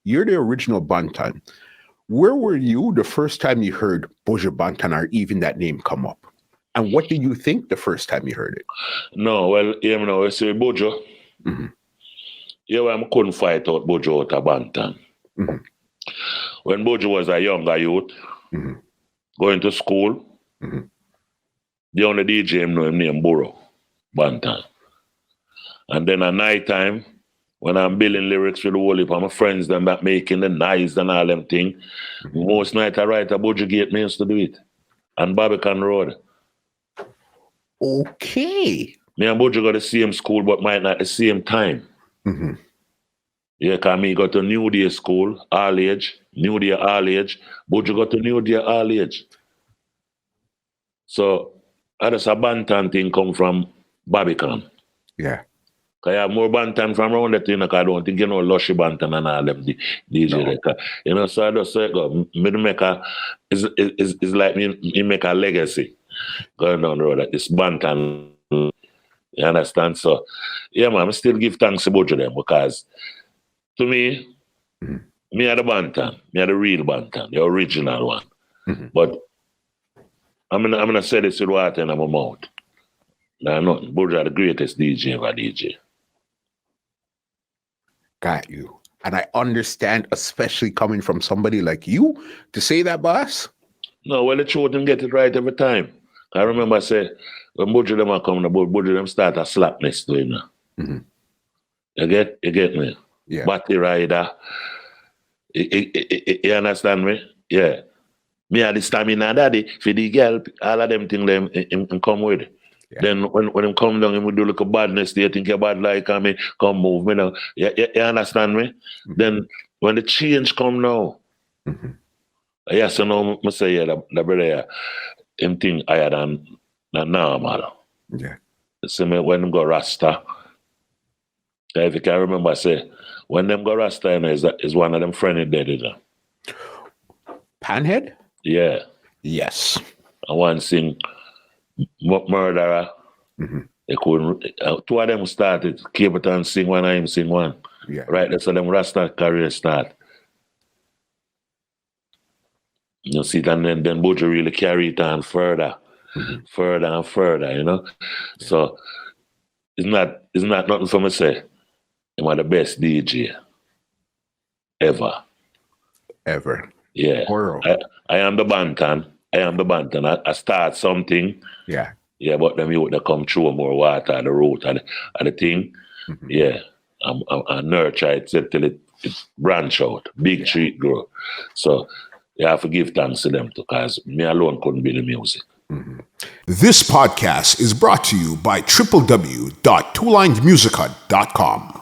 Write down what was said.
you're the original Banton. Where were you the first time you heard Buju Banton or even that name come up? And what did you think the first time you heard it? No, well, you know, I say Buju. Yeah, I couldn't fight out Buju out of Banton. When Buju was a younger youth, going to school, the only DJ him know him named Burro Banton. And then at night time, when I'm building lyrics with the whole heap of my friends, them that making the noise and all them thing, most night I write a Buju Gate, me used to do it. And Barbican Road. Okay. Me and Buju got the same school, but might not the same time. Yeah, because me got to New Day school, all age, New Day all age. Buju got to New Day all age. So, that's a Banton thing come from Barbican. Yeah. Because I have more Banton from around that thing, because I don't think you know Lushy Banton and all them DJ. No. You know, so I just say, go, me make a, it's like me make a legacy going down the road. That this Banton, you understand? So, yeah, man, I still give thanks to both of them, because to me, me are the Banton, me are the real Banton, the original one. But I'm gonna say this with water in my mouth. Nah, nothing. Buju are the greatest DJ ever DJ. Got you. And I understand, especially coming from somebody like you, to say that, boss. No, well, the truth didn't get it right every time. I remember I say, when Buju them are coming about, Buju them start a slap next to him now. You get me? Yeah. Batty rider. You understand me? Yeah. Me had the stamina daddy for the girl, all of them things them him come with. Yeah. Then when him come down, him would do like a badness, they think you're bad like me, come move me now. You understand me? Then when the change come now, yes, so now I say, yeah, the brother, him think higher than normal. Yeah. So when him go Rasta, if you can remember, I say, when them go Rasta, you know, is one of them friendly dead, you know. Panhead? Yeah. Yes. I want to sing Murderer. They couldn't. Two of them started. Capleton sing one, and him sing one. Yeah. Right. That's how them Rasta career start. You see, and then Buju really carry it on further, further and further. You know. Yeah. So it's not nothing for me to say. I'm the best DJ ever. Ever. Yeah. I am the Banton. I start something. Yeah. Yeah, but them you would come through more water at the root and the thing. Yeah. I nurture it till it branch out. Big tree grow. So you have to give thanks to them too, because me alone couldn't be the music. This podcast is brought to you by www.twolinedmusichut.com.